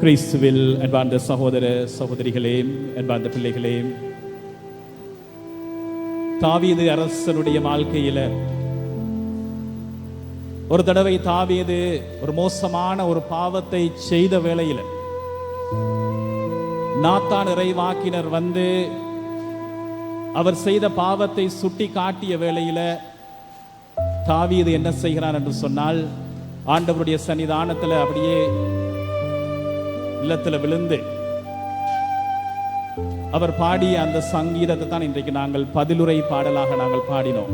கிறிஸ்துவில் அன்பார்ந்த சகோதர சகோதரிகளே, அன்பார்ந்த பிள்ளைகளே, தாவீது அரசனுடைய வாழ்க்கையில ஒரு தடவை தாவீது ஒரு மோசமான ஒரு பாவத்தை செய்த வேளையில நாத்தான் இறைவாக்கினர் வந்து அவர் செய்த பாவத்தை சுட்டி காட்டிய வேளையில தாவீது என்ன செய்கிறார் என்று சொன்னால், ஆண்டவருடைய சன்னிதானத்தில் அப்படியே இல்லத்தில் விழுந்து அவர் பாடிய அந்த சங்கீதத்தை தான் இன்றைக்கு நாங்கள் பதிலுரை பாடலாக நாங்கள் பாடினோம்.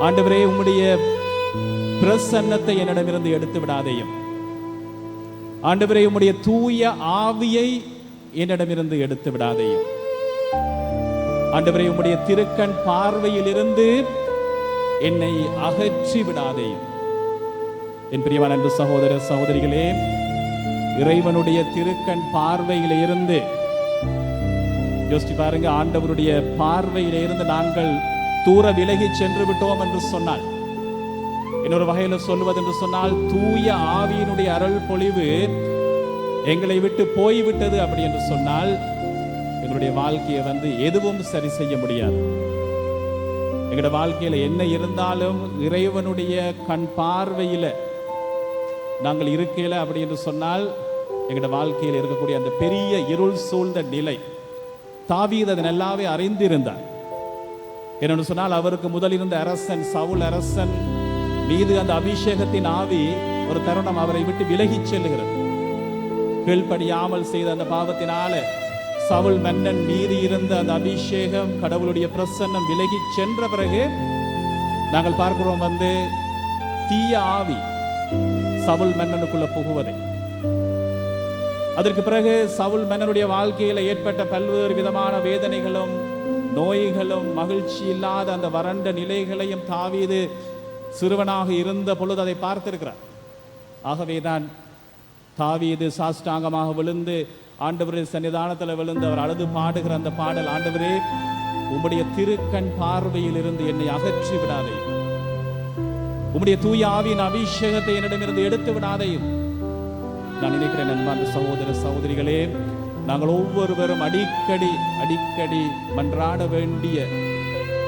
ஆண்டவரே, உம்முடைய பிரசன்னத்தை என்னிடமிருந்து எடுத்து விடாதேயும். ஆண்டவரே, உம்முடைய தூய ஆவியை என்னிடமிருந்து எடுத்து விடாதேயும். ஆண்டவரே, உம்முடைய திருக்கண் பார்வையில் இருந்து என்னை அகற்றி விடாதேயும். என் பிரியமான அன்பு சகோதர சகோதரிகளே, இறைவனுடைய திருக்கண் பார்வையில இருந்து யோசிச்சு பாருங்க, ஆண்டவருடைய பார்வையில இருந்து நாங்கள் தூர விலகி சென்று விட்டோம் என்று சொன்னால், இன்னொரு வகையில சொல்வது என்று சொன்னால், தூய ஆவியினுடைய அருள் பொழிவு எங்களை விட்டு போய்விட்டது அப்படி என்று சொன்னால், எங்களுடைய வாழ்க்கையை எதுவும் சரி செய்ய முடியாது. எங்களுடைய வாழ்க்கையில என்ன இருந்தாலும் இறைவனுடைய கண் பார்வையில நாங்கள் இருக்கையில அப்படி என்று சொன்னால், எங்களுடைய வாழ்க்கையில் இருக்கக்கூடிய அந்த பெரிய இருள் சூழ்ந்த நிலை தாவீது அதன் எல்லாமே அறிந்திருந்தார். என்னென்னு சொன்னால், அவருக்கு முதல் இருந்த அரசன் சவுல் அரசன் மீது அந்த அபிஷேகத்தின் ஆவி ஒரு தருணம் அவரை விட்டு விலகி செல்லுகிறது. கீழ்ப்படியாமல் செய்த அந்த பாவத்தினால சவுல் மன்னன் மீது இருந்த அந்த அபிஷேகம், கடவுளுடைய பிரசன்னம் விலகி சென்ற பிறகு நாங்கள் பார்க்கிறோம் தீய ஆவி சவுல் மன்னனுக்குள்ள புகுவதை. அதற்கு பிறகு சவுல் மன்னனுடைய வாழ்க்கையில ஏற்பட்ட பல்வேறு விதமான வேதனைகளும் நோய்களும் மகிழ்ச்சி இல்லாத அந்த வறண்ட நிலைகளையும் தாவீது சிறுவனாக இருந்த பொழுது அதை பார்த்திருக்கிறார். ஆகவேதான் தாவீது சாஷ்டாங்கமாக விழுந்து ஆண்டவருடைய சன்னிதானத்தில் விழுந்து அவர் அழுது பாடுகிற அந்த பாடல், ஆண்டவரே, உம்முடைய திருக்கண் பார்வையில் இருந்து என்னை அகற்றி விடாதே, உம்முடைய தூய ஆவியின் அபிஷேகத்தை என்னிடமிருந்து எடுத்து விடாதையும். நான் நினைக்கிறேன் அன்பார்ந்த சகோதர சகோதரிகளே, நாங்கள் ஒவ்வொருவரும் அடிக்கடி மன்றாட வேண்டிய,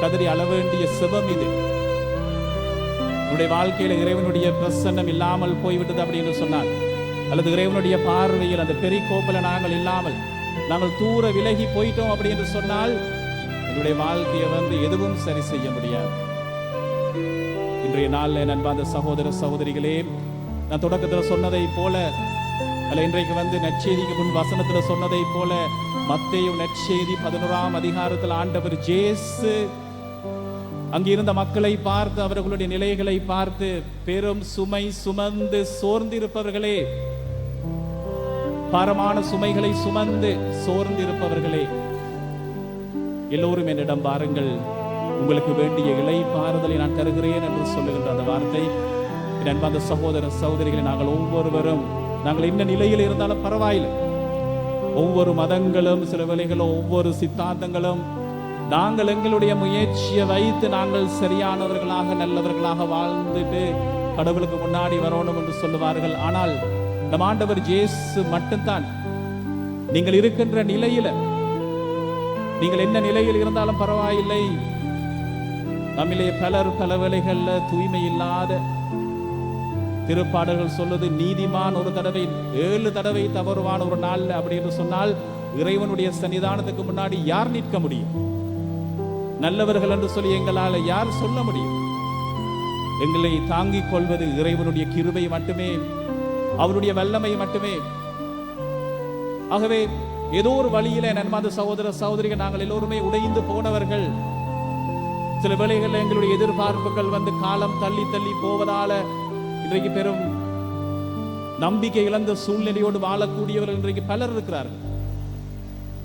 கதறி அள வேண்டிய செபம் இது. நம்முடைய வாழ்க்கையில இறைவனுடைய பிரசன்னம் இல்லாமல் போய்விட்டது அப்படின்னு சொன்னால், அல்லது இறைவனுடைய பார்வையில் அந்த பெரிகோப்பல நாங்கள் இல்லாமல் நாங்கள் தூர விலகி போயிட்டோம் அப்படி என்று சொன்னால், எங்களுடைய வாழ்க்கையை எதுவும் சரி செய்ய முடியாது. இன்றைய நாளில் அன்பார்ந்த சகோதர சகோதரிகளே, நான் தொடக்கத்தில் சொன்னதை போல, அல்ல இன்றைக்கு நற்செய்திக்கு முன் வசனத்தில் சொன்னதை போல, மத்தேயு நற்செய்தி 11ஆம் அதிகாரத்தில் ஆண்டவர் இயேசு அங்கிருந்த மக்களை பார்த்து, அவர்களுடைய நிலைகளை பார்த்து, பெரும் சுமை சுமந்து சோர்ந்திருப்பவர்களே, பாரமான சுமைகளை சுமந்து சோர்ந்திருப்பவர்களே, எல்லோரும் என்னிடம் வாருங்கள், உங்களுக்கு வேண்டிய இளைப்பாறுதலை நான் தருகிறேன் என்று சொல்லுகின்ற அந்த வார்த்தை, அன்பார்ந்த சகோதர சகோதரிகளை, நாங்கள் ஒவ்வொருவரும், நாங்கள் என்ன நிலையில் இருந்தாலும் பரவாயில்லை, ஒவ்வொரு மதங்களும் சில வேளைகளும் ஒவ்வொரு சித்தாந்தங்களும் நாங்கள் எங்களுடைய முயற்சியை வைத்து நாங்கள் சரியானவர்களாக நல்லவர்களாக வாழ்ந்துட்டு கடவுளுக்கு முன்னாடி வரணும் என்று சொல்லுவார்கள். ஆனால் நம் ஆண்டவர் இயேசு மட்டும்தான், நீங்கள் இருக்கின்ற நிலையில, நீங்கள் என்ன நிலையில் இருந்தாலும் பரவாயில்லை, நம்மிலே பலர் பல வேளைகள்ல தூய்மை இல்லாத, திருப்பாடல்கள் சொல்லுது, நீதிமான் ஒரு தடவை 7 தடவை தவறுவான் ஒரு நாள் அப்படி என்று சொன்னால், இறைவனுடைய சன்னிதானத்துக்கு முன்னாடி யார் நிற்க முடியும்? நல்லவர்கள் என்று சொல்லி எங்களால் யார் சொல்ல முடியும்? எங்களை தாங்கிக் கொள்வது இறைவனுடைய கிருபை மட்டுமே, அவருடைய வல்லமை மட்டுமே. ஆகவே ஏதோ ஒரு வழியில நன்மாத சகோதர சகோதரிகள், நாங்கள் எல்லோருமே உடைந்து போனவர்கள். சில வேளைகளில் எங்களுடைய எதிர்பார்ப்புகள் காலம் தள்ளி தள்ளி போவதால இன்றைக்கு பெரும் நம்பிக்கை இழந்த சூழ்நிலையோடு வாழக்கூடியவர்கள் இன்றைக்கு பலர் இருக்கிறார்கள்.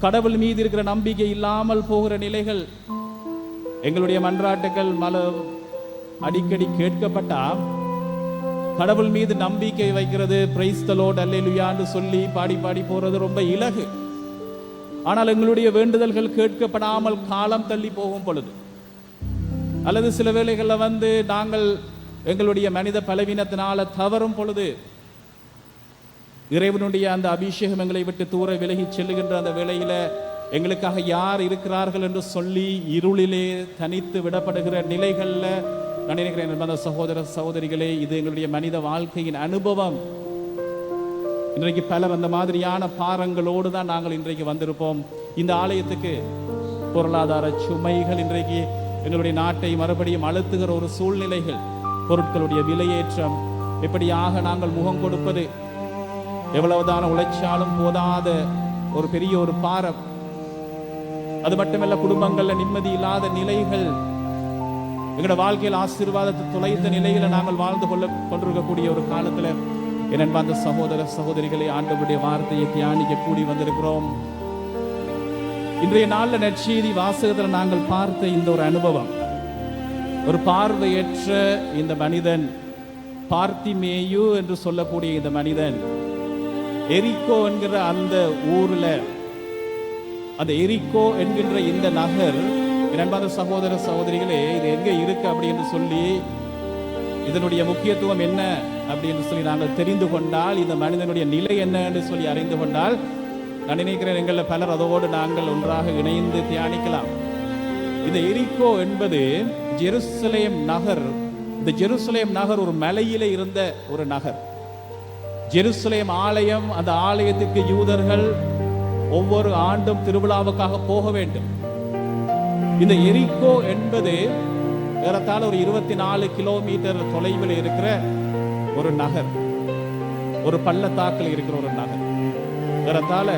கடவுள் மீது இருக்கிற நம்பிக்கை இல்லாமல் போகிற நிலைகள். எங்களுடைய மன்றாட்டுகள் அடிக்கடி கேட்கப்பட்டா, கடவுள் மீது நம்பிக்கை வைக்கிறது, பிரைஸ் தி லார்ட் அல்லேலூயான்னு சொல்லி பாடி பாடி போறது ரொம்ப இலகு. ஆனால் எங்களுடைய வேண்டுதல்கள் கேட்கப்படாமல் காலம் தள்ளி போகும் பொழுது, அல்லது சில வேளைகளில் நாங்கள் எங்களுடைய மனித பலவீனத்தினால தவறும் பொழுது, இறைவனுடைய அந்த அபிஷேகம் எங்களை விட்டு தூர விலகி செல்லுகின்ற அந்த வேளையில எங்களுக்காக யார் இருக்கிறார்கள் என்று சொல்லி இருளிலே தனித்து விடப்படுகிற நிலைகள்ல நான் நினைக்கிறேன் அந்த சகோதர சகோதரிகளே, இது எங்களுடைய மனித வாழ்க்கையின் அனுபவம். இன்றைக்கு பலர் அந்த மாதிரியான பாரங்களோடு தான் நாங்கள் இன்றைக்கு வந்திருப்போம். இந்த ஆலயத்துக்கு பொருளாதார சுமைகள் இன்றைக்கு எங்களுடைய நாட்டை மறுபடியும் அழுத்துகிற ஒரு சூழ்நிலைகள், பொருட்களுடைய விலையேற்றம், எப்படியாக நாங்கள் முகம் கொடுப்பது, எவ்வளவுதான உழைச்சாலும் போதாத ஒரு பெரிய ஒரு பாரம். அது மட்டுமல்ல, குடும்பங்கள்ல நிம்மதி இல்லாத நிலைகள், எங்களோட வாழ்க்கையில் ஆசீர்வாதத்தை துளைத்த நிலையில நாங்கள் வாழ்ந்து கொண்டிருக்கக்கூடிய ஒரு காலத்துல என் அன்பார்ந்த சகோதர சகோதரிகளை, ஆண்டவருடைய வார்த்தையை தியானிக்க கூடி வந்திருக்கிறோம். இன்றைய நாள்ல நற்செய்தி வாசகத்தில் நாங்கள் பார்த்த இந்த ஒரு அனுபவம், ஒரு பார்வையற்ற இந்த மனிதன், பார்த்திமேயு என்று சொல்லக்கூடிய இந்த மனிதன், எரிகோ என்கிற அந்த ஊர்ல, அந்த எரிகோ என்கின்ற இந்த நகர், அன்பான சகோதர சகோதரிகளே, இது எங்க இருக்கு அப்படின்னு சொல்லி, இதனுடைய முக்கியத்துவம் என்ன அப்படின்னு சொல்லி நாங்கள் தெரிந்து கொண்டால், இந்த மனிதனுடைய நிலை என்ன என்று சொல்லி அறிந்து கொண்டால், நான் நினைக்கிறேன் எங்களில் பலர் அதோடு நாங்கள் ஒன்றாக இணைந்து தியானிக்கலாம். இந்த எரிகோ என்பது ஜெருசலேம் நகர். இந்த ஜெருசலேம் நகர் ஒரு மலையில இருந்த ஒரு நகர். ஜெருசலேம் ஆலயம், அந்த ஆலயத்துக்கு யூதர்கள் ஒவ்வொரு ஆண்டும் திருவிழாவுக்காக போக வேண்டும். இந்த எரிகோ என்பது ஏறத்தாழ ஒரு 24 கிலோமீட்டர் தொலைவில் இருக்கிற ஒரு நகர், ஒரு பள்ளத்தாக்கில் இருக்கிற ஒரு நகர். ஏறத்தாழ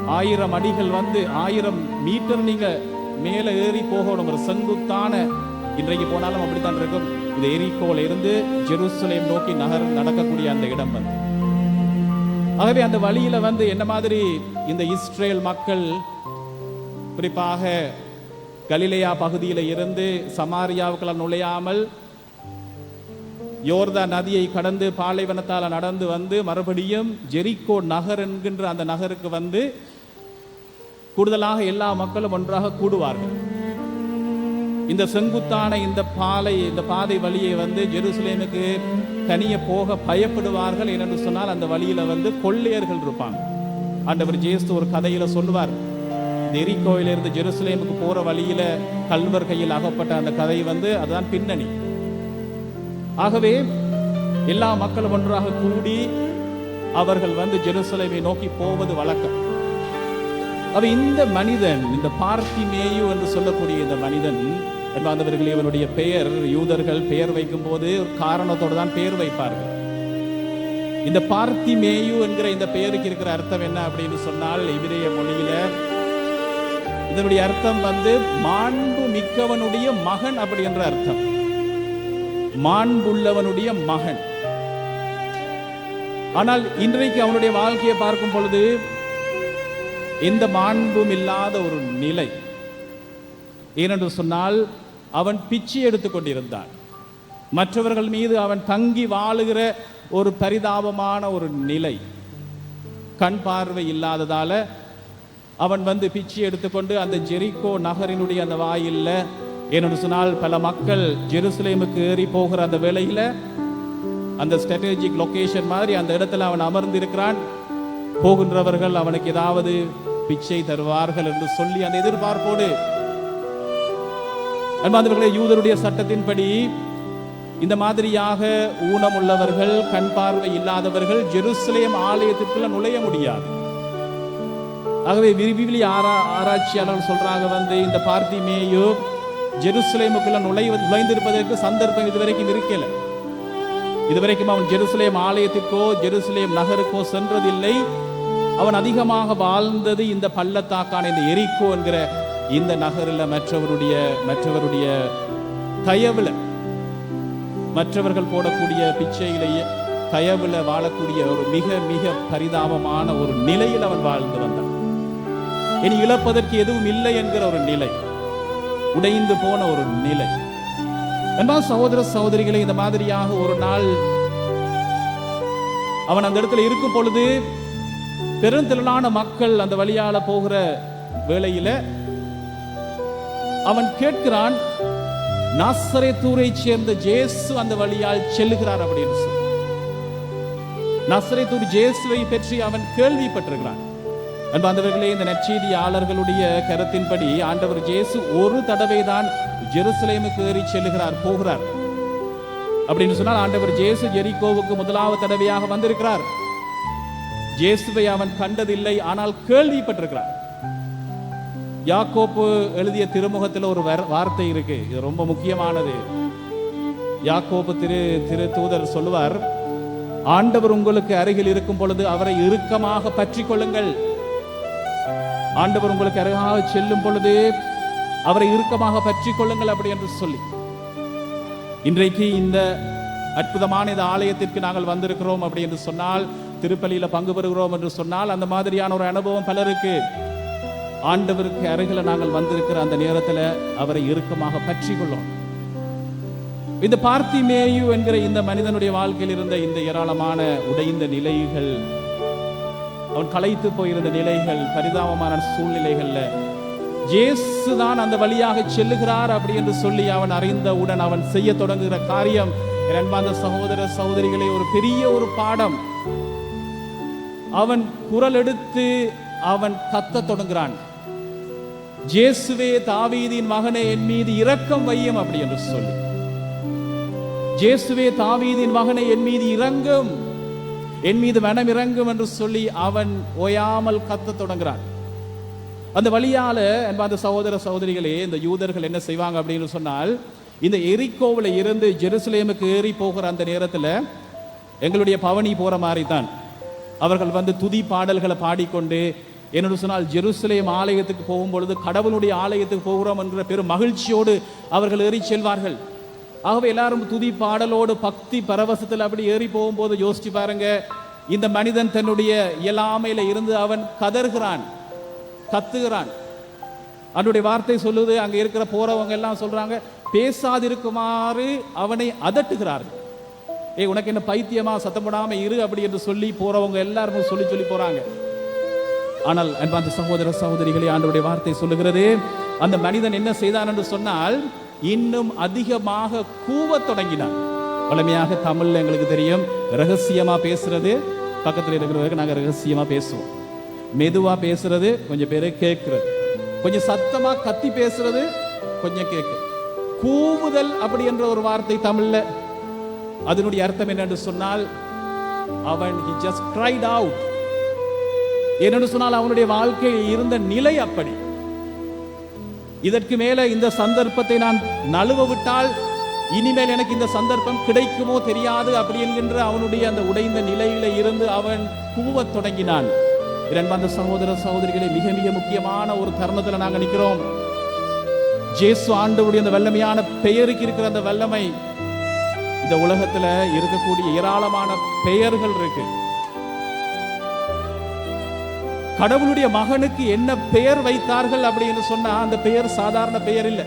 1000 அடிகள் 1000 மீட்டர் நீங்க மேல ஏறி போகணும். ஒரு செங்குத்தான, இன்றைக்கு போனாலும் அப்படித்தான் இருக்கும். இந்த எரிகோல இருந்து ஜெருசலேம் நோக்கி நகர் நடக்கக்கூடிய அந்த இடம் ஆகவே அந்த வழியில என்ன மாதிரி இந்த இஸ்ரேல் மக்கள், குறிப்பாக கலிலேயா பகுதியில இருந்து சமாரியாவுக்குள்ள நுழையாமல் யோர்தான் நதியை கடந்து பாலைவனத்தால நடந்து மறுபடியும் ஜெரிகோ நகர் என்கின்ற அந்த நகருக்கு கூடுதலாக எல்லா மக்களும் ஒன்றாக கூடுவார்கள். இந்த செங்குத்தான இந்த பாதை வழியை ஜெருசலேமுக்கு தனியே போக பயப்படுவார்கள். ஏனென்று சொன்னால் அந்த வழியில கொள்ளையர்கள் இருப்பாங்க. ஆண்டவர் இயேசு ஒரு கதையில சொல்லுவார், எரிகோவிலிருந்து ஜெருசலேமுக்கு போற வழியில கல்வர் கையில் அகப்பட்ட அந்த கதை அதுதான் பின்னணி. ஆகவே எல்லா மக்களும் ஒன்றாக கூடி அவர்கள் ஜெருசலேமை நோக்கி போவது வழக்கம். அவ இந்த மனிதன், இந்த பார்த்திமேயு என்று சொல்லக்கூடிய இந்த மனிதன் என்பவர்களே, இவனுடைய பெயர், யூதர்கள் பெயர் வைக்கும் போது ஒரு காரணத்தோடு தான் பெயர் வைப்பார்கள். இந்த பார்த்திமேயு என்கிற இந்த பெயருக்கு இருக்கிற அர்த்தம் என்ன அப்படின்னு சொன்னால், எபிரேய மொழியில இதனுடைய அர்த்தம் மாண்பு மிக்கவனுடைய மகன் அப்படி என்ற அர்த்தம். மாண்புள்ளவனுடைய மகன். ஆனால் இன்றைக்கு அவனுடைய வாழ்க்கையை பார்க்கும் பொழுது எந்த மாண்பும் இல்லாத ஒரு நிலை. ஏனென்று சொன்னால் அவன் பிச்சை எடுத்துக் கொண்டிருந்தான். மற்றவர்கள் மீது அவன் தங்கி வாழுகிற ஒரு பரிதாபமான ஒரு நிலை. கண் பார்வை இல்லாததால அவன் பிச்சை எடுத்துக்கொண்டு அந்த ஜெரிகோ நகரினுடைய அந்த வாயில்ல, ஏனென்று சொன்னால் பல மக்கள் ஜெருசலேமுக்கு ஏறி போகிற அந்த வேளையில அந்த ஸ்ட்ராட்டஜிக் லொகேஷன் மாதிரி அந்த இடத்துல அவன் அமர்ந்திருக்கிறான். போகின்றவர்கள் அவனுக்கு ஏதாவது பிச்சை தருவார்கள் என்று சொல்லி அந்த எதிர்பார்ப்போடு, அன்பார்ந்தவர்களே, யூதருடைய சட்டத்தின்படி இந்த மாதிரியாக ஊனம் உள்ளவர்கள், கண் பார்வை இல்லாதவர்கள் ஜெருசலேம் ஆலயத்திற்குள்ள நுழைய முடியாது. ஆகவே விரிவிலி ஆராய்ச்சியாளர்கள் சொல்றாங்க, இந்த பார்த்திமேயு ஜெருசலேமுக்குள்ள நுழைந்திருப்பதற்கு சந்தர்ப்பம் இதுவரைக்கும் இருக்கல. இதுவரைக்கும் அவன் ஜெருசலேம் ஆலயத்துக்கோ ஜெருசலேம் நகருக்கோ சென்றதில்லை. அவன் அதிகமாக வாழ்ந்தது இந்த பள்ளத்தாக்கான இந்த எரிகோ என்கிற இந்த நகரில், மற்றவருடைய தயவுல, மற்றவர்கள் போடக்கூடிய பிச்சையிலேயே தயவுல வாழக்கூடிய ஒரு மிக மிக பரிதாபமான ஒரு நிலையில் அவன் வாழ்ந்து வந்தான். இனி இழப்பதற்கு எதுவும் இல்லை என்கிற ஒரு நிலை, உடைந்து போன ஒரு நிலை. என்றால் சகோதர சகோதரிகளை, இந்த மாதிரியாக ஒரு நாள் அவன் அந்த இடத்துல இருக்கும் பொழுது பெருந்திரளான மக்கள் அந்த வழியால போகிற வேளையில அவன் கேட்கிறான், நாசரேத்தூரை சேர்ந்த இயேசு அந்த வழியால் செல்லுகிறார் அப்படின்னு சொல்லி. நசரேத்து இயேசுவை பற்றி அவன் கேள்விப்பட்டிருக்கிறான். அன்பார்ந்தவர்களே, இந்த நற்செய்தியாளர்களுடைய கருத்தின்படி ஆண்டவர் இயேசு ஒரு தடவை தான் ஜெருசலேமுக்கு ஏறி போகிறார். அப்படின்னு சொன்னால் ஆண்டவர் இயேசு எரிகோவுக்கு முதலாவது தடவையாக வந்திருக்கிறார். இயேசுவை அவன் கண்டதில்லை, ஆனால் கேள்விப்பட்டிருக்கிறார். யாக்கோப்பு எழுதிய திருமுகத்தில் ஒரு வார்த்தை இருக்கு, இது ரொம்ப முக்கியமானது. யாக்கோப்பு திரு தூதர் சொல்லுவார், ஆண்டவர் உங்களுக்கு அருகில் இருக்கும் பொழுது அவரை இறுக்கமாக பற்றி கொள்ளுங்கள். ஆண்டவர் உங்களுக்கு அருகாக செல்லும் பொழுது அவரை இறுக்கமாக பற்றி கொள்ளுங்கள் அப்படி என்று சொல்லி, இன்றைக்கு இந்த அற்புதமான இந்த ஆலயத்திற்கு நாங்கள் வந்திருக்கிறோம் அப்படி என்று சொன்னால், திருப்பலியில பங்கு பெறுகிறோம் என்று சொன்னால், அந்த மாதிரியான ஒரு அனுபவம் பலருக்கு. ஆண்டவருக்கு அருகில் நாங்கள் வந்திருக்கிற அந்த நேரத்தில் அவரை இறுக்கமாக பற்றி கொள்ளும். இந்த பார்த்திமேயு என்கிற இந்த மனிதனுடைய வாழ்க்கையில் இருந்த இந்த ஏராளமான உடைந்த நிலைகள், அவன் களைத்து போயிருந்த நிலைகள், பரிதாபமான சூழ்நிலைகள்ல இயேசுதான் அந்த வழியாக செல்லுகிறார் அப்படி என்று சொல்லி அவன் அறிந்தவுடன் அவன் செய்ய தொடங்குகிற காரியம், அன்பார்ந்த சகோதர சகோதரிகளே, ஒரு பெரிய ஒரு பாடம். அவன் குரல் எடுத்து அவன் கத்த தொடங்குகிறான், இயேசுவே தாவீதின் மகனே என் மீது இரக்கம் வையும் அப்படி என்று சொல்லி. இயேசுவே தாவீதின் மகனை என் மீது இறங்கும், என் மீது மனம் இறங்கும் என்று சொல்லி அவன் ஓயாமல் கத்த தொடங்குகிறான். அந்த வழியால அன்பார்ந்த சகோதர சகோதரிகளே, இந்த யூதர்கள் என்ன செய்வாங்க அப்படின்னு சொன்னால், இந்த எரிகோவில் இருந்து ஜெருசலேமுக்கு ஏறி போகிற அந்த நேரத்தில் எங்களுடைய பவனி போற மாதிரி தான் அவர்கள் வந்து துதி பாடல்களை பாடிக்கொண்டு, என்னோட சொன்னால் ஜெருசலேம் ஆலயத்துக்கு போகும் பொழுது கடவுளுடைய ஆலயத்துக்கு போகிறோம் என்கிற பெரும் மகிழ்ச்சியோடு அவர்கள் ஏறி செல்வார்கள். ஆகவே எல்லாரும் துதி பாடலோடு பக்தி பரவசத்தில் அப்படி ஏறி போகும்போது யோசிச்சு பாருங்க, இந்த மனிதன் தன்னுடைய இயலாமையில இருந்து அவன் கதறுகிறான், கத்துகிறான். அவனுடைய வார்த்தை சொல்லுது, அங்க இருக்கிற போறவங்க எல்லாம் சொல்றாங்க, பேசாதிருக்குமாறு அவனை அதட்டுகிறார்கள். உனக்கு என்ன பைத்தியமா, சத்தம் போடாம இரு அப்படி என்று சொல்லி போறவங்க எல்லாரும் சொல்லி சொல்லி போறாங்க. ஆனால் அன்பார்ந்த சகோதர சகோதரிகளே, ஆண்டவருடைய வார்த்தை சொல்லுகிறது, அந்த மனிதன் என்ன செய்தான் என்று சொன்னால், இன்னும் அதிகமாக கூவத் தொடங்கினான். வலிமையாக தமிழ்ல எங்களுக்கு தெரியும், ரகசியமா பேசுறது பக்கத்தில் இருக்கிறவருக்கு நாங்கள் ரகசியமா பேசுவோம், மெதுவா பேசுறது கொஞ்சம் பேரு கேட்கிறது, கொஞ்சம் சத்தமா கத்தி பேசுறது கொஞ்சம் கேட்கு. கூவுதல் அப்படி என்ற ஒரு வார்த்தை தமிழ்ல, அதனுடைய அர்த்தம் என்னென்று சொன்னால், அவன் he just cried out. என்னென்று சொன்னால் அவனுடைய வாழ்க்கையில் இருந்த நிலை அப்படி. இதற்கு மேல இந்த சந்தர்ப்பத்தை நான் நழுவ விட்டால் இனிமேல் எனக்கு இந்த சந்தர்ப்பம் கிடைக்குமோ தெரியாது அப்படி என்கின்ற அவனுடைய அந்த உடைந்த நிலையில இருந்து அவன் கூவத் தொடங்கினான். இரண்டாவது சகோதர சகோதரிகளை, மிக மிக முக்கியமான ஒரு தருணத்துல நாங்க நிற்கிறோம். இயேசு ஆண்டவருடைய அந்த வல்லமையான பெயருக்கு இருக்கிற அந்த வல்லமை, இந்த உலகத்துல இருக்கக்கூடிய ஏராளமான பெயர்கள் இருக்கு. கடவுளுடைய மகனுக்கு என்ன பெயர் வைத்தார்கள் அப்படின்னு சொன்னா, அந்த பெயர் சாதாரண பெயர் இல்லை.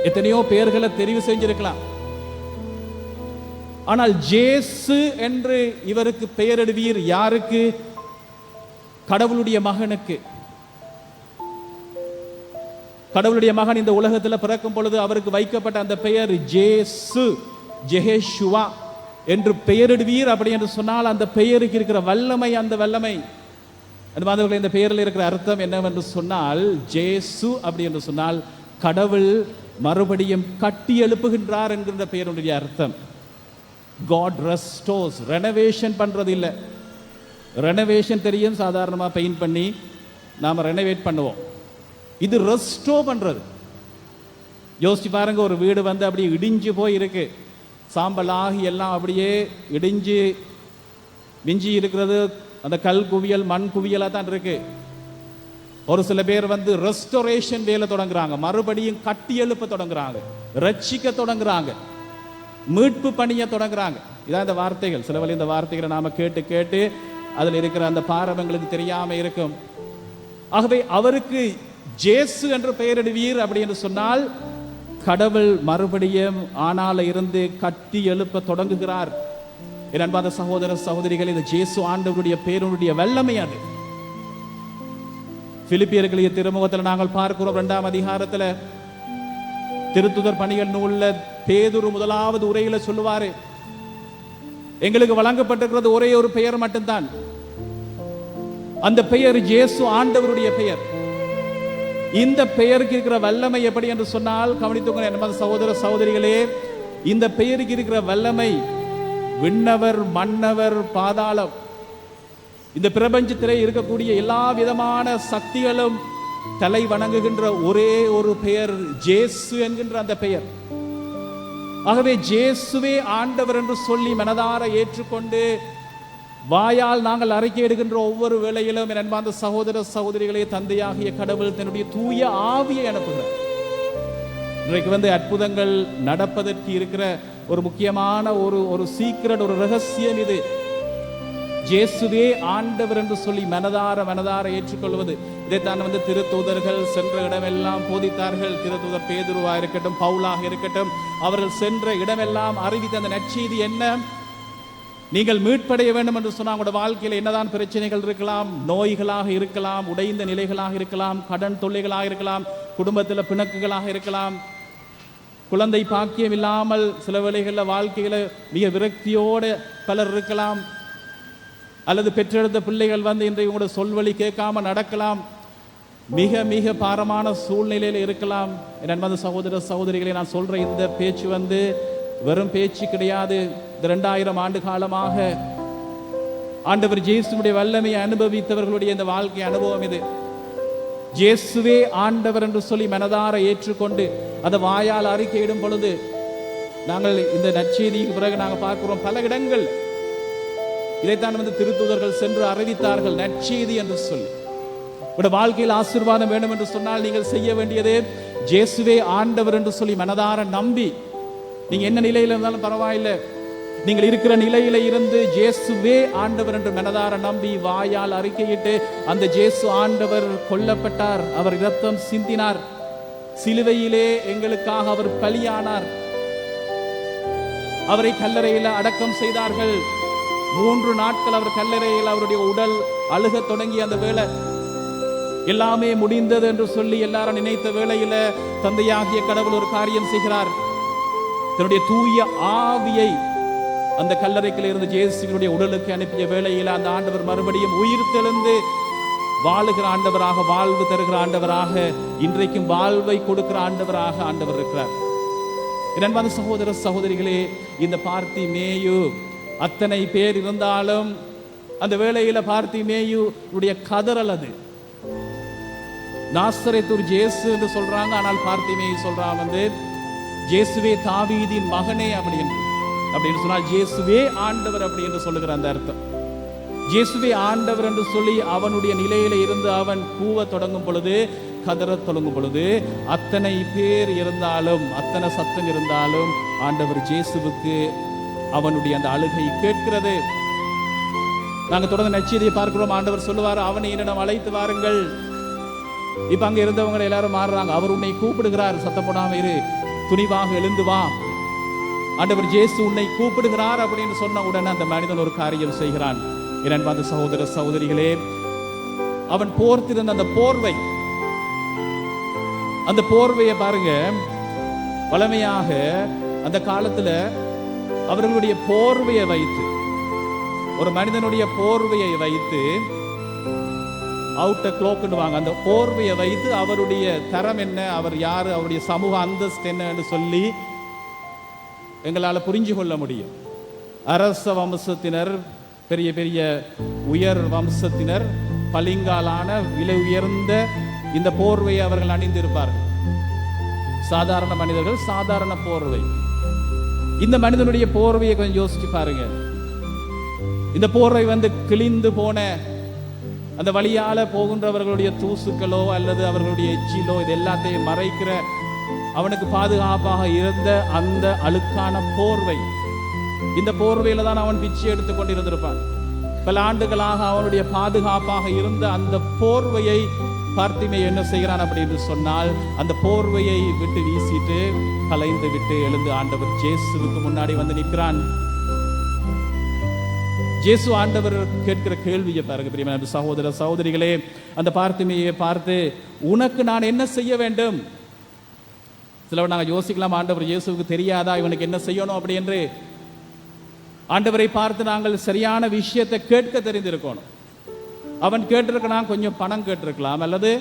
எத்தனையோ பெயர்களை தெரிவு செஞ்சிருக்கலாம். ஆனால் ஜேசு என்று இவருக்கு பெயரிடுவீர். யாருக்கு? கடவுளுடைய மகனுக்கு. கடவுளுடைய மகன் இந்த உலகத்தில் பிறக்கும் பொழுது அவருக்கு வைக்கப்பட்ட அந்த பெயர் ஜேசு, ஜெஹேஷுவா என்று பெயரிடுவீர் அப்படி என்று சொன்னால், அந்த பெயருக்கு இருக்கிற வல்லமை, அந்த வல்லமை. இந்த பெயரில் இருக்கிற அர்த்தம் என்னவென்று சொன்னால், ஜேசு அப்படி என்று சொன்னால் கடவுள் மறுபடியும் கட்டி எழுப்புகின்றார் என்கின்ற பெயருடைய அர்த்தம். God restores. ரெனோவேஷன் பண்றது இல்லை. ரெனோவேஷன் தெரியும், சாதாரணமாக பெயிண்ட் பண்ணி நாம ரெனோவேட் பண்ணுவோம். இது ரெஸ்டோ பண்றது. யோசிச்சு பாருங்க, ஒரு வீடு வந்து அப்படியே இடிஞ்சு போய் இருக்கு, சாம்பல் ஆகி எல்லாம் அப்படியே இடிஞ்சு மிஞ்சி இருக்கிறது. அந்த கல் குவியல் மண் குவியலாக தான் இருக்கு. ஒரு சில பேர் வந்து ரெஸ்டோரேஷன் வேலை தொடங்குறாங்க, மறுபடியும் கட்டி எழுப்ப தொடங்குறாங்க, ரட்சிக்க தொடங்குறாங்க, மீட்பு பணிய தொடங்குறாங்க. இதான் இந்த வார்த்தைகள். சில வழி இந்த வார்த்தைகளை நாம கேட்டு கேட்டு அதில் இருக்கிற அந்த பாரம்பங்களுக்கு தெரியாம இருக்கும். ஆகவே அவருக்கு ஜேசு என்று பெயரிடுவீர் அப்படி என்று சொன்னால், கடவுள் மறுபடியும் ஆனால இருந்து கட்டி எழுப்ப தொடங்குகிறார். என் அன்பான சகோதர சகோதரிகள், இந்த ஜேசு ஆண்டவருடைய பேருடைய வல்லமை அது. பிலிப்பியர்களுடைய திருமுகத்தில் நாங்கள் பார்க்கிறோம், 2ஆம் அதிகாரத்தில் திருத்துதர் பணிகள் நூல்ல பேதுரு முதலாவது உரையில சொல்லுவாரு, எங்களுக்கு வழங்கப்பட்டிருக்கிறது ஒரே ஒரு பெயர் மட்டும்தான். அந்த பெயர் இயேசு ஆண்டவருடைய பெயர். இந்த பெயருக்கு இருக்கிற வல்லமை எப்படி என்று சொன்னால், கவனித்துக்கொள்ள நமது சகோதர சகோதரிகளே, இந்த பெயருக்கு இருக்கிற வல்லமை விண்ணவர் மன்னவர் பாதாளம், இந்த பிரபஞ்சத்திலே இருக்கக்கூடிய எல்லா விதமான சக்திகளும் தலை வணங்குகின்ற ஒரே ஒரு பெயர் இயேசு என்கின்ற அந்த பெயர். ஆகவே இயேசுவே ஆண்டவர் என்று சொல்லி மனதார ஏற்றுக்கொண்டு வாயால் நாங்கள் அறிக்கையிடுகின்ற ஒவ்வொரு வேளையிலும் என் அன்பார்ந்த சகோதர சகோதரிகளே, தந்தையாகிய கடவுள் தன்னுடைய தூய ஆவியை அனுப்புகிறார். இன்றைக்கு அற்புதங்கள் நடப்பதற்கு இருக்கிற ஒரு முக்கியமான ஒரு சீக்ரெட், ஒரு ரகசியம் இது. இயேசுவே ஆண்டவர் என்று சொல்லி மனதார ஏற்றுக்கொள்வது. இதைத்தான் திருத்தூதர்கள் சென்ற இடமெல்லாம் போதித்தார்கள். திருத்தூதர் பேதுருவா இருக்கட்டும், பவுலாக இருக்கட்டும், அவர்கள் சென்ற இடமெல்லாம் அறிவித்த அந்த நற்செய்தி என்ன? நீங்கள் மீட்படைய வேண்டும் என்று சொன்னால் உங்களோட வாழ்க்கையில் என்னதான் பிரச்சனைகள் இருக்கலாம், நோய்களாக இருக்கலாம், உடைந்த நிலைகளாக இருக்கலாம், கடன் தொல்லைகளாக இருக்கலாம், குடும்பத்தில் பிணக்குகளாக இருக்கலாம், குழந்தை பாக்கியம் இல்லாமல் சில வேளைகளில் வாழ்க்கையில மிக விரக்தியோடு பலர் இருக்கலாம், அல்லது பெற்றெடுத்த பிள்ளைகள் இன்றைக்கு உங்களோட சொல்வழி கேட்காம நடக்கலாம், மிக மிக பாரமான சூழ்நிலையில் இருக்கலாம். என் அன்பான சகோதர சகோதரிகளை, நான் சொல்ற இந்த பேச்சு வெறும் பேச்சு கிடையாது. இந்த 2000 ஆண்டு காலமாக ஆண்டவர் இயேசுவுடைய வல்லமையை அனுபவித்தவர்களுடைய இந்த வாழ்க்கை அனுபவம் இது. இயேசுவே ஆண்டவர் என்று சொல்லி மனதார ஏற்றுக்கொண்டு அதை வாயால் அறிக்கையிடும் பொழுது, நாங்கள் இந்த நற்செய்திக்கு பிறகு நாங்கள் பார்க்கிறோம் பல இடங்கள் இதைத்தான் திருத்தூதர்கள் சென்று அறிவித்தார்கள், நற்செய்தி என்று சொல்லி. உங்களுடைய வாழ்க்கையில் ஆசீர்வாதம் வேண்டும் என்று சொன்னால் நீங்கள் செய்ய வேண்டியது இயேசுவே ஆண்டவர் என்று சொல்லி மனதார நம்பி, நீங்க என்ன நிலையில இருந்தாலும் பரவாயில்லை, நீங்கள் இருக்கிற நிலையில இருந்து இயேசுவே ஆண்டவர் என்று மனதார நம்பி வாயால் அறிக்கையிட்டு, அந்த இயேசு ஆண்டவர் கொல்லப்பட்டார், அவர் இரத்தம் சிந்தினார், சிலுவையிலே எங்களுக்காக அவர் பலியானார், அவரை கல்லறையில் அடக்கம் செய்தார்கள், 3 நாட்கள் அவர் கல்லறையில் அவருடைய உடல் அழுக தொடங்கி அந்த வேளை எல்லாமே முடிந்தது என்று சொல்லி எல்லாரும் நினைத்த வேளையில தந்தையாகிய கடவுள் ஒரு காரியம் செய்கிறார். தன்னுடைய தூய ஆவியை அந்த கல்லறைக்கில் இருந்து இயேசுவினுடைய உடலுக்கு அனுப்பிய வேளையில் அந்த ஆண்டவர் மறுபடியும் உயிர் தெழுந்து வாழுகிற ஆண்டவராக, வாழ்வு தருகிற ஆண்டவராக, இன்றைக்கும் வாழ்வை கொடுக்கிற ஆண்டவராக ஆண்டவர் இருக்கிறார். அன்பான சகோதர சகோதரிகளே, இந்த பார்த்திமேயு அத்தனை பேர் இருந்தாலும் அந்த வேளையில பார்த்திமேயுடைய கதறல் அது. நாசரேத்தூர் இயேசு என்று சொல்றாங்க, ஆனால் பார்த்திமேயு சொல்றாங்க இயேசுவே தாவீதின் மகனே அப்படின்னு சொன்னால் இயேசுவே ஆண்டவர் அப்படி என்று சொல்லுகிற அந்த அர்த்தம். இயேசுவே ஆண்டவர் என்று சொல்லி அவனுடைய நிலையில இருந்து அவன் கூவ தொடங்கும் பொழுது, கதற தொடங்கும் பொழுது, அத்தனை பேர் இருந்தாலும், அத்தனை சத்தம் இருந்தாலும் ஆண்டவர் இயேசுவுக்கு அவனுடைய அந்த அழுகை கேட்கிறது. நாங்க தொடர்ந்து நற்செய்தியை பார்க்கிறோம். ஆண்டவர் சொல்லுவார், அவனை என்னிடம் அழைத்து வாருங்கள். இப்ப அங்க இருந்தவங்க எல்லாரும் மாறுறாங்க. அவர் உன்னை கூப்பிடுகிறார், சத்தம் போடாம இரு, துணிவாக எழுந்து வா. ஆண்டவர் இயேசு உன்னை கூப்பிடுகிறார் அப்படின்னு சொன்ன உடனே அந்த மனிதன் ஒரு காரியம் செய்கிறான். என் அன்பான சகோதர சகோதரிகளே, அவன் போர்த்திருந்த அந்த போர்வை, அந்த போர்வையை பாருங்க, வளமையாக அந்த காலத்துல அவர்களுடைய போர்வையை வைத்து, ஒரு மனிதனுடைய போர்வையை வைத்து, அவுட்டர் க்ளோக்குவாங்க, அந்த போர்வையை வைத்து அவருடைய தரம் என்ன, அவர் யாரு, அவருடைய சமூக அந்தஸ்து என்னன்னு சொல்லி எங்களால் புரிஞ்சு கொள்ள முடியும். அரச வம்சத்தினர், பெரிய பெரிய உயர் வம்சத்தினர், பளிங்காலான விலை உயர்ந்த இந்த போர்வையை அவர்கள் அணிந்திருப்பார்கள். சாதாரண மனிதர்கள் சாதாரண போர்வை. இந்த மனிதனுடைய போர்வையை கொஞ்சம் யோசிச்சு பாருங்க. இந்த போர்வை கிழிந்து போன அந்த வழியால போகின்றவர்களுடைய தூசுக்களோ அல்லது அவர்களுடைய எச்சிலோ இது எல்லாத்தையும் மறைக்கிற, அவனுக்கு பாதுகாப்பாக இருந்த அந்த அழுக்கான போர்வை. இந்த போர்வையில தான் அவன் பிச்சை எடுத்துக் கொண்டிருந்திருப்பான். பல ஆண்டுகளாக அவனுடைய பாதுகாப்பாக இருந்த அந்த போர்வையை பார்த்திமே என்ன செய்கிறான் அப்படின்னு சொன்னால், அந்த போர்வையை விட்டு வீசிட்டு கலைந்து விட்டு எழுந்து ஆண்டவர் இயேசுவுக்கு முன்னாடி நிற்கிறான். இயேசு ஆண்டவர் கேட்கிற கேள்வியை பாருங்க பிரியமான சகோதர சகோதரிகளே. அந்த பார்த்திமேயை பார்த்து, உனக்கு நான் என்ன செய்ய வேண்டும்? சிலவர் நாங்கள் யோசிக்கலாம், ஆண்டவர் இயேசுவுக்கு தெரியாதா இவனுக்கு என்ன செய்யணும் அப்படி என்று? ஆண்டவரை பார்த்து நாங்கள் சரியான விஷயத்தை கேட்க தெரிந்திருக்கணும். அவன் கேட்டிருக்கலாம், கொஞ்சம் பணம் கேட்டிருக்கலாம், அல்லது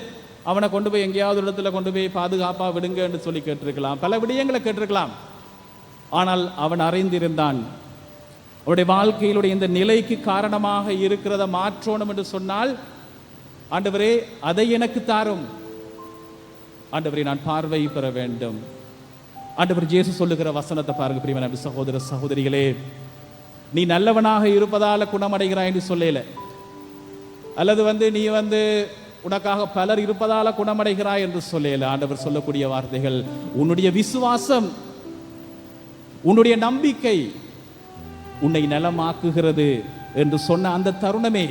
அவனை கொண்டு போய் எங்கேயாவது இடத்துல கொண்டு போய் பாதுகாப்பாக விடுங்க என்று சொல்லி கேட்டிருக்கலாம், பல விடயங்களை கேட்டிருக்கலாம். ஆனால் அவன் அறிந்திருந்தான், அவருடைய வாழ்க்கையிலுடைய இந்த நிலைக்கு காரணமாக இருக்கிறத மாற்றணும் என்று சொன்னால், ஆண்டவரே அதை எனக்கு தாரும், ஆண்டவரே நான் பார்வை பெற வேண்டும். ஆண்டவர் இயேசு சொல்லுகிற வசனத்தை பாருங்க பிரியமான சகோதர சகோதரிகளே. நீ நல்லவனாக இருப்பதால குணமடைகிறாய் என்று சொல்லல, அல்லது நீ உனக்காக பலர் இருப்பதால குணமடைகிறாய் என்று சொல்லல. ஆண்டவர் சொல்லக்கூடிய வார்த்தைகள், உன்னுடைய விசுவாசம், உன்னுடைய நம்பிக்கை உன்னை நலமாக்குகிறது என்று சொன்ன அந்த தருணமே,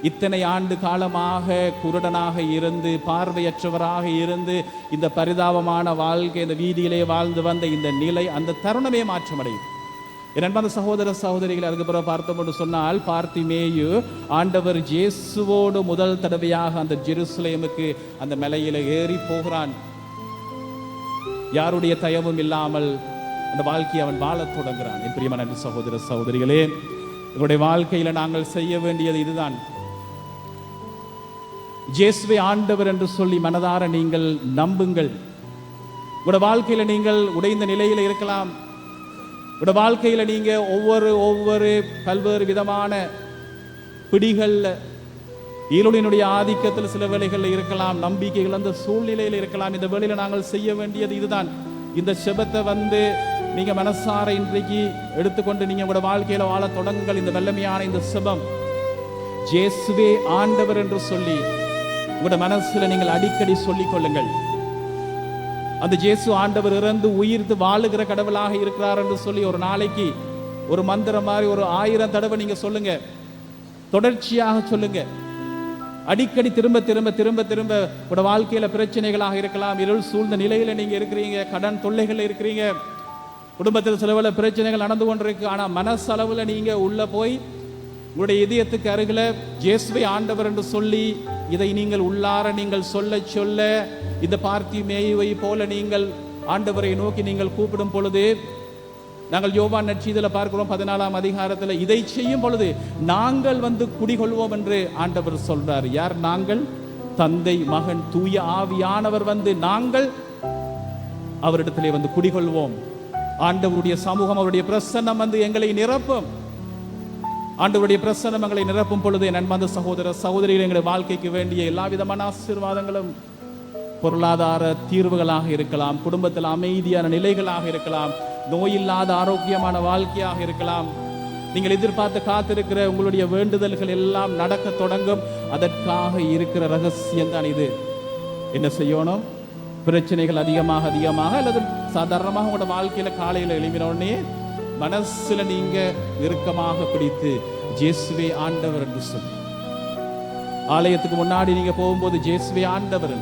இத்தனை ஆண்டு காலமாக குருடனாக இருந்து பார்வையற்றவராக இருந்து இந்த பரிதாபமான வாழ்க்கை இந்த வீதியிலே வாழ்ந்து வந்த இந்த நிலை, அந்த தருணமே மாற்றமடையும். என் அன்பான சகோதர சகோதரிகளை, அதுக்கு பிறகு பார்த்தோம் என்று சொன்னால், பார்த்திமேயு ஆண்டவர் இயேசுவோடு முதல் தடவையாக அந்த ஜெருசலேமுக்கு அந்த மலையில ஏறி போகிறான். யாருடைய தயவும் இல்லாமல் அந்த வாழ்க்கையை அவன் வாழத் தொடங்குகிறான். என் பிரியமான சகோதர சகோதரிகளே, எங்களுடைய வாழ்க்கையில நாங்கள் செய்ய வேண்டியது இதுதான். இயேசுவை ஆண்டவர் என்று சொல்லி மனதார நீங்கள் நம்புங்கள். உங்களுடைய வாழ்க்கையில நீங்கள் உடைந்த நிலையில இருக்கலாம், உங்களுடைய வாழ்க்கையில நீங்க ஒவ்வொரு பல்வேறு விதமான பிடிகள்ல ஈருடைய ஆதிக்கத்தில் சில வேளைகளில் இருக்கலாம், நம்பிக்கைகள் அந்த சூழ்நிலையில் இருக்கலாம். இந்த வேளையில நாங்கள் செய்ய வேண்டியது இதுதான். இந்த செபத்தை நீங்க மனசார இன்றைக்கு எடுத்துக்கொண்டு நீங்க உங்களோட வாழ்க்கையில வாழ தொடங்குங்கள். இந்த வல்லமையான இந்த செபம், இயேசுவே ஆண்டவர் என்று சொல்லி உங்களோட மனசுல நீங்கள் அடிக்கடி சொல்லிக் கொள்ளுங்கள். அந்த இயேசு ஆண்டவர் இறந்து உயிர்த்து வாழுகிற கடவுளாக இருக்கிறார் என்று சொல்லி ஒரு நாளைக்கு ஒரு மந்திரம் மாதிரி ஒரு 1000 தடவை நீங்க சொல்லுங்க, தொடர்ச்சியாக சொல்லுங்க. அடிக்கடி திரும்ப திரும்ப திரும்ப திரும்ப உங்களோட வாழ்க்கையில பிரச்சனைகளாக இருக்கலாம், இருள் சூழ்ந்த நிலையில நீங்க இருக்கிறீங்க, கடன் தொல்லைகள் இருக்கிறீங்க, குடும்பத்தில் சில பிரச்சனைகள் நடந்து கொண்டிருக்கு. ஆனா மனசளவுல நீங்க உள்ள போய் உங்களுடைய இதயத்துக்கு அருகில இயேசுவை ஆண்டவர் என்று சொல்லி இதை நீங்கள் உள்ளார நீங்கள் சொல்ல சொல்ல, இந்த பார்த்திமேயுவை போல நீங்கள் ஆண்டவரை நோக்கி நீங்கள் கூப்பிடும் பொழுது, நாங்கள் யோவான் நற்செய்தியில பார்க்கிறோம் 14ஆம் அதிகாரத்தில், இதை செய்யும் பொழுது நாங்கள் குடிகொள்வோம் என்று ஆண்டவர் சொல்றார். யார் நாங்கள்? தந்தை, மகன், தூய ஆவியானவர் நாங்கள் அவரிடத்திலே குடிகொள்வோம். ஆண்டவருடைய சமூகம், அவருடைய பிரசன்னம் எங்களை நிரப்பும். ஆண்டவருடைய பிரசன்னம் எங்களை நிரப்பும் பொழுது, என் அன்பார்ந்த சகோதர சகோதரிகள், எங்களுடைய வாழ்க்கைக்கு வேண்டிய எல்லா விதமான ஆசீர்வாதங்களும், பொருளாதார தீர்வுகளாக இருக்கலாம், குடும்பத்தில் அமைதியான நிலைகளாக இருக்கலாம், நோயில்லாத ஆரோக்கியமான வாழ்க்கையாக இருக்கலாம், நீங்கள் எதிர்பார்த்து காத்திருக்கிற உங்களுடைய வேண்டுதல்கள் எல்லாம் நடக்க தொடங்கும். அதற்காக இருக்கிற ரகசியம் தான் இது. என்ன செய்யணும்? பிரச்சனைகள் அதிகமாக அதிகமாக அல்லது சாதாரணமாக உங்களோட வாழ்க்கையில காலையில் எழுப்பினோடனே மனசுல நீங்க இறுக்கமாக பிடித்து இயேசுவே ஆண்டவர் என்று சொல்லி, ஆலயத்துக்கு முன்னாடி நீங்க போகும்போது இயேசுவே ஆண்டவர்,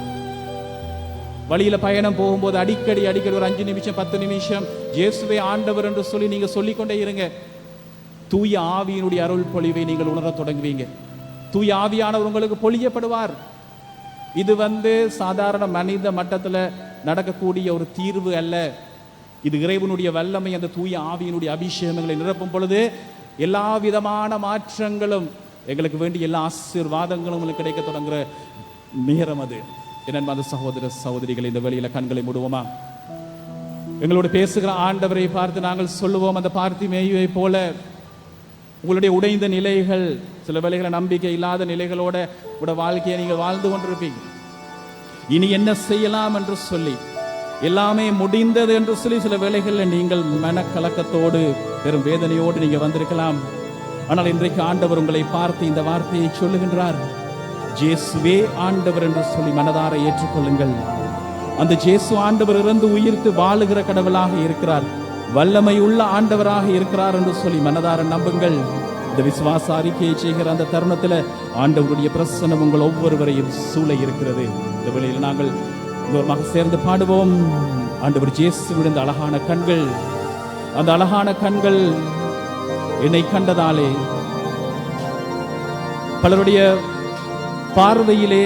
வழியில பயணம் போகும்போது அடிக்கடி ஒரு 5 நிமிஷம் 10 நிமிஷம் இயேசுவே ஆண்டவர் என்று சொல்லி நீங்க சொல்லிக்கொண்டே இருங்க. தூய ஆவியினுடைய அருள் பொழிவை நீங்கள் உணர தொடங்குவீங்க. தூய ஆவியானவர் உங்களுக்கு பொழியப்படுவார். இது சாதாரண மனித மட்டத்தில் நடக்கக்கூடிய ஒரு தீர்வு அல்ல. இது இறைவனுடைய வல்லமை, அந்த தூய ஆவியினுடைய அபிஷேகங்களை நிரப்பும் பொழுது எல்லா விதமான மாற்றங்களும், எங்களுக்கு வேண்டிய எல்லா ஆசீர்வாதங்களும் கிடைக்க தொடங்குற நேரம் அது. என்னென்ன சகோதர சகோதரிகள், இந்த வேளையில கண்களை மூடுவோமா? எங்களோடு பேசுகிற ஆண்டவரை பார்த்து நாங்கள் சொல்லுவோம், அந்த பார்த்திமேயுவை போல உங்களுடைய உடைந்த நிலைகள், சில வேளைகளை நம்பிக்கை இல்லாத நிலைகளோட உங்களோட வாழ்க்கையை நீங்கள் வாழ்ந்து கொண்டிருப்பீங்க. இனி என்ன செய்யலாம் என்று சொல்லி, எல்லாமே முடிந்தது என்று சொல்லி சில வேளைகளில் நீங்கள் மனக்கலக்கத்தோடு பெரும் வேதனையோடு நீங்க வந்திருக்கலாம். ஆனால் இன்றைக்கு ஆண்டவர் உங்களை பார்த்து இந்த வார்த்தையை சொல்லுகின்றார், இயேசுவே ஆண்டவர் என்று சொல்லி மனதார ஏற்றுக்கொள்ளுங்கள். அந்த இயேசு ஆண்டவர் இறந்து உயிர்த்து வாழுகிற கடவுளாக இருக்கிறார், வல்லமை உள்ள ஆண்டவராக இருக்கிறார் என்று சொல்லி மனதார நம்புங்கள். இந்த விசுவாச அறிக்கையை செய்கிற அந்த தருணத்தில் ஆண்டவருடைய பிரசன்னம் உங்கள் ஒவ்வொருவரையும் சூழ இருக்கிறது. இந்த வேளையில் நாங்கள் இன்னொருமாக சேர்ந்து பாடுவோம். ஆண்டவர் இயேசுவின் அந்த அழகான கண்கள், அந்த அழகான கண்கள் என்னை கண்டதாலே பலருடைய பார்வையிலே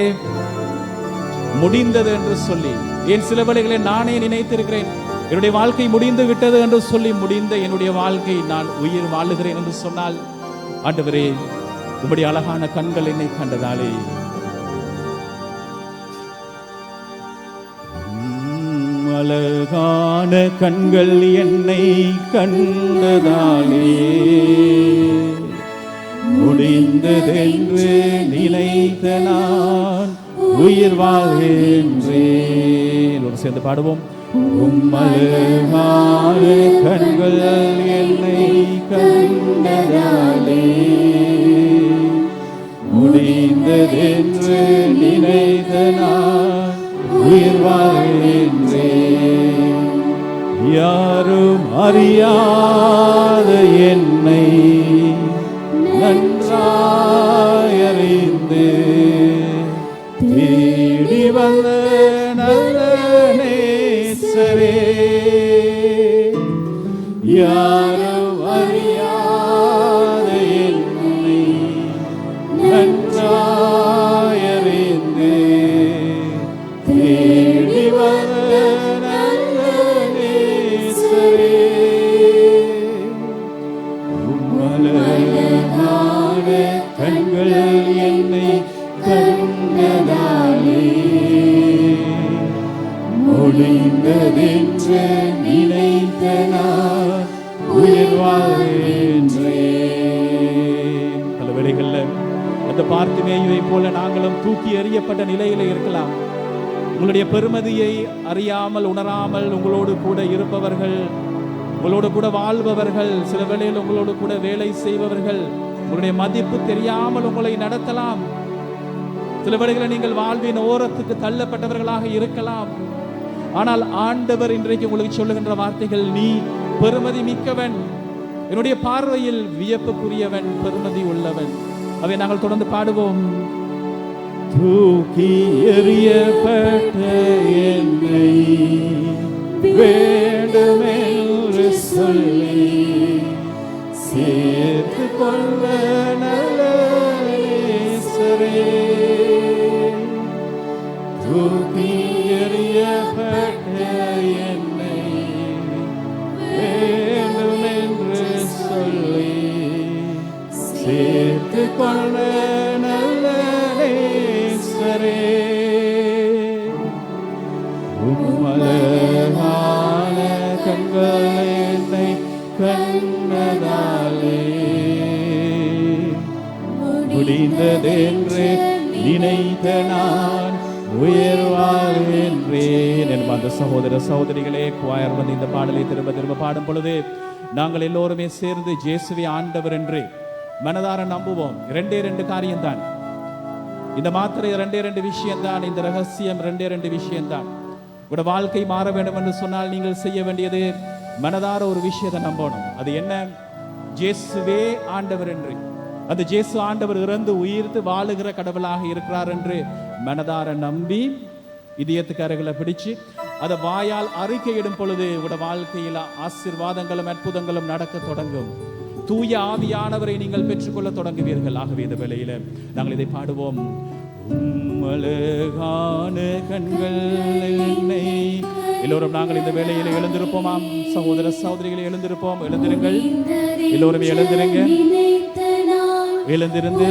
முடிந்தது என்று சொல்லி, என் சில வேளைகளை நானே நினைத்திருக்கிறேன், என்னுடைய வாழ்க்கை முடிந்து விட்டது என்று சொல்லி முடிந்த என்னுடைய வாழ்க்கை நான் உயிர் வாழுகிறேன் என்று சொன்னால், ஆண்டவரே உம்முடைய அழகான கண்கள் என்னை கண்டதாலே, அழகான கண்கள் என்னை கண்டதாலே முடிந்ததென்று நினைத்த நான் உயிர் வாழ்கின்றேன். ஒரு சேர்ந்து பாடுவோம். அழகான கண்கள் என்னை கண்டதாலே முடிந்ததென்று நினைத்த நான் உயிர் வாழ்கின்றேன். யாரும் அறியாத என்னை நன்றாய் அறிந்து தேடி வந்த நல்ல நேசரே, யாரும் அறியாத என்னை நன்றாய் அறிந்து தேடி வந்த நல்ல நேசரே, அழகான கண்கள் என்னை கண்டதாலே முடிந்ததென்று நினைத்த நான் உயிர் வாழ்கின்றேன். பல வேளைகளில் அந்த பார்த்திமேயுவை போல நாங்களும் தூக்கி எறியப்பட்ட நிலையில இருக்கலாம். உங்களுடைய பெருமதியை அறியாமல் உணராமல் உங்களோடு கூட இருப்பவர்கள், உங்களோடு கூட வாழ்பவர்கள், சில வேளையில் உங்களோடு கூட வேலை செய்பவர்கள் உங்களுடைய மதிப்பு தெரியாமல் உங்களை நடத்தலாம். சில வேளைகளில் நீங்கள் வாழ்வின் ஓரத்துக்கு தள்ளப்பட்டவர்களாக இருக்கலாம். ஆனால் ஆண்டவர் இன்றைக்கு உங்களுக்கு சொல்லுகின்ற வார்த்தைகள், நீ பெருமதி மிக்கவன், என்னுடைய பார்வையில் வியப்புக்குரியவன், பெருமதி உள்ளவன். அவை நாங்கள் தொடர்ந்து பாடுவோம். தூக்கி எறியப்பட்ட என்னை வேண்டுமென்று சொல்லி சேர்த்து கொள்ள நல்ல நேசரே, தூக்கி எறியப்பட்ட என்னை வேண்டுமென்று சொல்லி சேர்த்து கொள்ள நல்ல நேசரே, அழகான கண்கள் என்னை கண்டதாலே முடிந்ததென்று நினைத்த நான் உயிர் வாழ்கின்றேன். என்ப அந்த சகோதர சகோதரிகளே, குவாயர் வந்து இந்த பாடலை திரும்ப திரும்ப பாடும் பொழுது நாங்கள் எல்லோருமே சேர்ந்து இயேசுவே ஆண்டவர் என்று மனதார நம்புவோம். 2 காரியம்தான் இந்த மாத்திரை, 2 விஷயம்தான் இந்த ரகசியம், 2 விஷயம்தான். உங்களோட வாழ்க்கை மாற வேண்டும் என்று சொன்னால் நீங்கள் செய்ய வேண்டியது மனதார ஒரு விஷயத்தை நம்பணும். அது என்ன? இயேசுவே ஆண்டவர் என்று, அந்த இயேசு ஆண்டவர் இறந்து உயிர்த்து வாழுகிற கடவுளாக இருக்கிறார் என்று மனதார நம்பி இதயத்துக்கு அருகில பிடிச்சு அதை வாயால் அறிக்கையிடும் பொழுது உங்களோட வாழ்க்கையில் ஆசீர்வாதங்களும் அற்புதங்களும் நடக்க தொடங்கும். தூய ஆவியானவரை நீங்கள் பெற்றுக்கொள்ள தொடங்குவீர்கள். ஆகவே இந்த வேளையில நாங்கள் இதை பாடுவோம். அழகான கண்கள் என்னை, எல்லோரும் நாங்கள் இந்த வேளையில எழுந்திருப்போமாம். சகோதர சகோதரிகளை எழுந்திருப்போம். எழுந்திருங்கள், எல்லோருமே எழுந்திருங்க. எழுந்திருந்து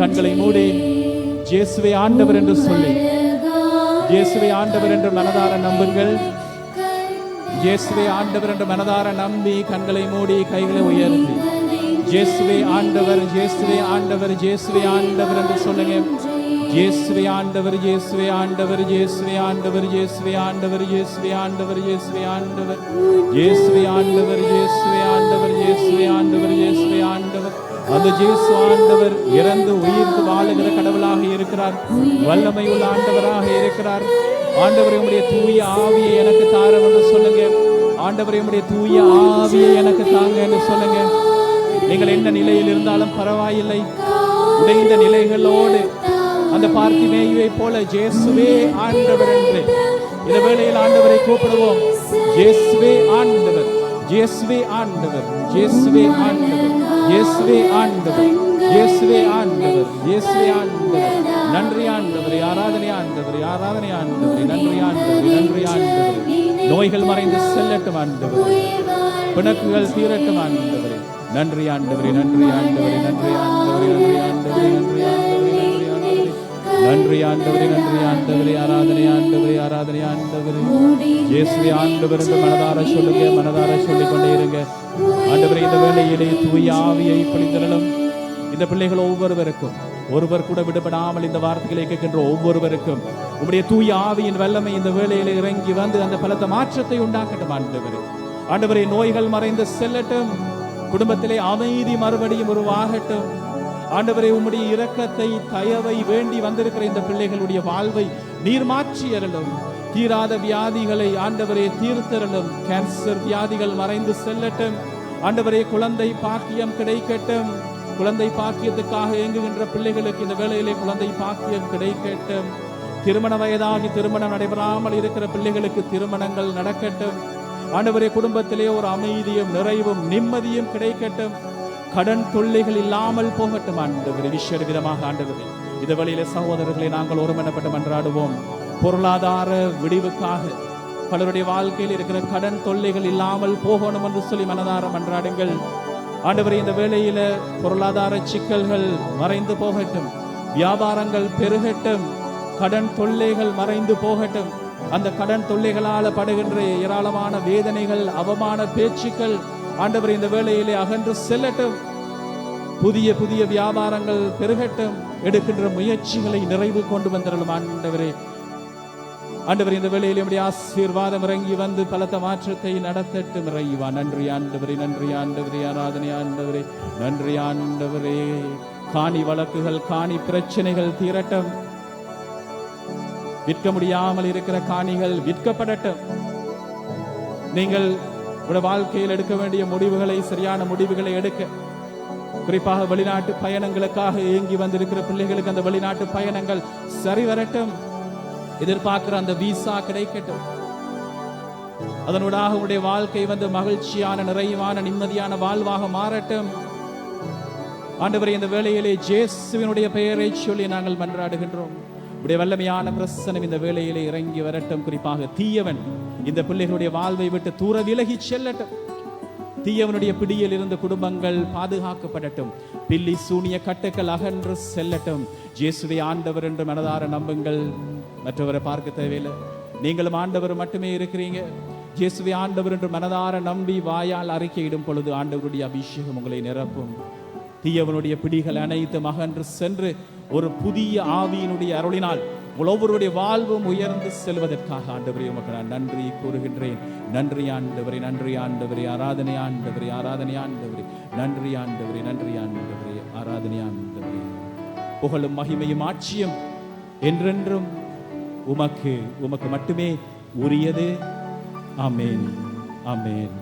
கண்களை மூடி இயேசுவே ஆண்டவர் என்று சொல்லி, இயேசுவே ஆண்டவர் என்று மனதார நம்புங்கள். இயேசுவே ஆண்டவர் என்று மனதார நம்பி கண்களை மூடி கைகளை உயர்த்தி இயேசுவே ஆண்டவர், இயேசுவே ஆண்டவர், இயேசுவே ஆண்டவர் என்று சொல்லுங்க. இயேசுவே ஆண்டவர், இயேசுவே ஆண்டவர், இயேசுவே ஆண்டவர், இயேசுவே ஆண்டவர், இயேசுவே ஆண்டவர், இயேசுவே ஆண்டவர், இயேசுவே ஆண்டவர், இயேசுவே ஆண்டவர், இயேசுவே ஆண்டவர், இயேசுவே ஆண்டவர். அந்த இயேசு ஆண்டவர் இறந்து உயிர்த்து வாழுகிற கடவுளாக இருக்கிறார். வல்லமை உள்ள ஆண்டவராக இருக்கிறார். ஆண்டவரே உம்முடைய தூய ஆவியை எனக்கு தாரும் என்று சொல்லுங்க. ஆண்டவரே உம்முடைய தூய ஆவியை எனக்கு தாங்க என்று சொல்லுங்க. நீங்கள் என்ன நிலையில் இருந்தாலும் பரவாயில்லை, உடைந்த நிலைகளோடு அந்த பார்த்திமேயுவை போல இயேசுவே ஆண்டவர் என்று இந்த வேளையில் ஆண்டவரை கூப்பிடுவோம். இயேசுவே ஆண்டவர், இயேசுவே ஆண்டவர், இயேசுவே ஆண்டவர். இயேசுவே ஆண்டவர், இயேசுவே ஆண்டவர், இயேசுவே ஆண்டவர். நன்றி ஆண்டவரே, ஆராதனை ஆண்டவரே, ஆராதனை ஆண்டவரே, நன்றி ஆண்டவரே, நன்றி ஆண்டவரே. நோய்கள் மறைந்து செல்லட்டும் ஆண்டவரே, பிணக்குகள் தீரட்டும் ஆண்டவரே. நன்றி ஆண்டவரே, நன்றி ஆண்டவரே, நன்றி ஆண்டவரே, நன்றி ஆண்டவரே, நன்றி ஆண்டவரே, நன்றி ஆண்டவரே, நன்றி ஆண்டவரே, ஆராதனை ஆண்டவரே, ஆராதனை ஆண்டவரே. இயேசுவே ஆண்டவர் என்று மனதார சொல்லுங்க, மனதார சொல்லிக் கொண்டே இருங்க. ஆண்டவரே, இந்த வேளையிலே தூய ஆவியை பொழிந்தருளும். இந்த பிள்ளைகள் ஒவ்வொருவருக்கும், ஒருவர் கூட விடுபடாமல் இந்த வார்த்தைகளை கேட்கின்ற ஒவ்வொருவருக்கும் உம்முடைய தூய ஆவியின் வல்லமை இந்த வேளையிலே இறங்கி வந்து அந்த பலத்த மாற்றத்தை உண்டாக்கட்டும் ஆண்டவரே. ஆண்டவரே, நோய்கள் மறைந்து செல்லட்டும், குடும்பத்திலே அமைதி மறுபடியும் உருவாகட்டும். ஆண்டவரே, உம்முடைய இரக்கத்தை, தயவை வேண்டி வந்திருக்கிற இந்த பிள்ளைகளுடைய வாழ்வை நீர் மாற்றி அருளும். தீராத வியாதிகளை ஆண்டவரே தீர்த்தருளும். கேன்சர் வியாதிகள் மறைந்து செல்லட்டும் ஆண்டவரே. குழந்தை பாக்கியம் கிடைக்கட்டும். குழந்தை பாக்கியத்துக்காக இயங்குகின்ற பிள்ளைகளுக்கு இந்த வேளையிலே குழந்தை பாக்கியம் கிடைக்கட்டும். திருமண வயதாகி திருமணம் நடைபெறாமல் இருக்கிற பிள்ளைகளுக்கு திருமணங்கள் நடக்கட்டும் ஆண்டவரே. குடும்பத்திலே ஒரு அமைதியும் நிறைவும் நிம்மதியும் கிடைக்கட்டும். கடன் தொல்லைகள் இல்லாமல் போகட்டும் ஆண்டவரே. விசேஷமாக ஆண்டவரே, இந்த வழியிலே சகோதரர்களை நாங்கள் ஒருமனப்பட்டு மன்றாடுவோம். பொருளாதார விடிவுக்காக பலருடைய வாழ்க்கையில் இருக்கிற கடன் தொல்லைகள் இல்லாமல் போகணும் என்று சொல்லி மனதார மன்றாடுங்கள் ஆண்டவரே. இந்த வேளையில பொருளாதார சிக்கல்கள் மறைந்து போகட்டும், வியாபாரங்கள் பெருகட்டும், கடன் தொல்லைகள் மறைந்து போகட்டும். அந்த கடன் தொல்லைகளால் படுகின்ற ஏராளமான வேதனைகள், அவமான பேச்சுக்கள் ஆண்டவரே இந்த வேளையிலே அகன்று செல்லட்டும். புதிய புதிய வியாபாரங்கள் பெருகட்டும். எடுக்கின்ற முயற்சிகளை நிறைவு கொண்டு வந்தருளும் ஆண்டவரே. ஆண்டவரே, இந்த வேளையிலே உம்முடைய ஆசீர்வாதம் இறங்கி வந்து பலத்த மாற்றத்தை நடத்தட்டும் இறைவா. நன்றி ஆண்டவரே, நன்றி ஆண்டவரே, ஆராதனை ஆண்டவரே, நன்றி ஆண்டவரே. காணி வழக்குகள், காணி பிரச்சனைகள் தீரட்டும். விற்க முடியாமல் இருக்கிற காணிகள் விற்கப்படட்டும். நீங்கள் உங்களுடைய வாழ்க்கையில் எடுக்க வேண்டிய முடிவுகளை, சரியான முடிவுகளை எடுக்க, குறிப்பாக வெளிநாட்டு பயணங்களுக்காக ஏங்கி வந்திருக்கிற பிள்ளைகளுக்கு அந்த வெளிநாட்டு பயணங்கள் சரி வரட்டும். எதிர்பார்க்கிற அந்த விசா கிடைக்கட்டும். அதனூடாக உங்களுடைய வாழ்க்கை வந்து மகிழ்ச்சியான, நிறைவான, நிம்மதியான வாழ்வாக மாறட்டும் ஆண்டவரே. இந்த வேளையிலே இயேசுவினுடைய பெயரை சொல்லி நாங்கள் மன்றாடுகின்றோம். உடைய வல்லமையான பிரசனம் இந்த வேளையிலே இறங்கி வரட்டும். குறிப்பாக தீயவன் இந்த பிள்ளைகளுடைய வாழ்வை விட்டு தூர விலகி செல்லட்டும். தீயவனுடைய பிடியில் இருந்து குடும்பங்கள் பாதுகாக்கப்படட்டும். பில்லி சூனிய கட்டுக்கள் அகன்று செல்லட்டும். இயேசுவை ஆண்டவர் என்று மனதார நம்புங்கள். மற்றவரை பார்க்க தேவையில்லை, நீங்களும் ஆண்டவர் மட்டுமே இருக்கிறீங்க. இயேசுவை ஆண்டவர் என்று மனதார நம்பி வாயால் அறிக்கையிடும் பொழுது ஆண்டவருடைய அபிஷேகம் உங்களை நிரப்பும். தீயவனுடைய பிடிகள் அனைத்தும் அகன்று சென்று ஒரு புதிய ஆவியினுடைய அருளினால் ஒவ்வொருடைய வாழ்வும் உயர்ந்து செல்வதற்காக ஆண்டவரே உமக்கு நான் நன்றி கூறுகின்றேன். நன்றி ஆண்டவரே, நன்றி ஆண்டவரே, ஆராதனை ஆண்டவரே, ஆராதனை ஆண்டவரே, நன்றி ஆண்டவரே, நன்றி ஆண்டவரே, ஆராதனை ஆண்டவரே. புகழும் மகிமையும் ஆட்சியும் என்றென்றும் உமக்கு மட்டுமே உரியது. ஆமென், ஆமென்.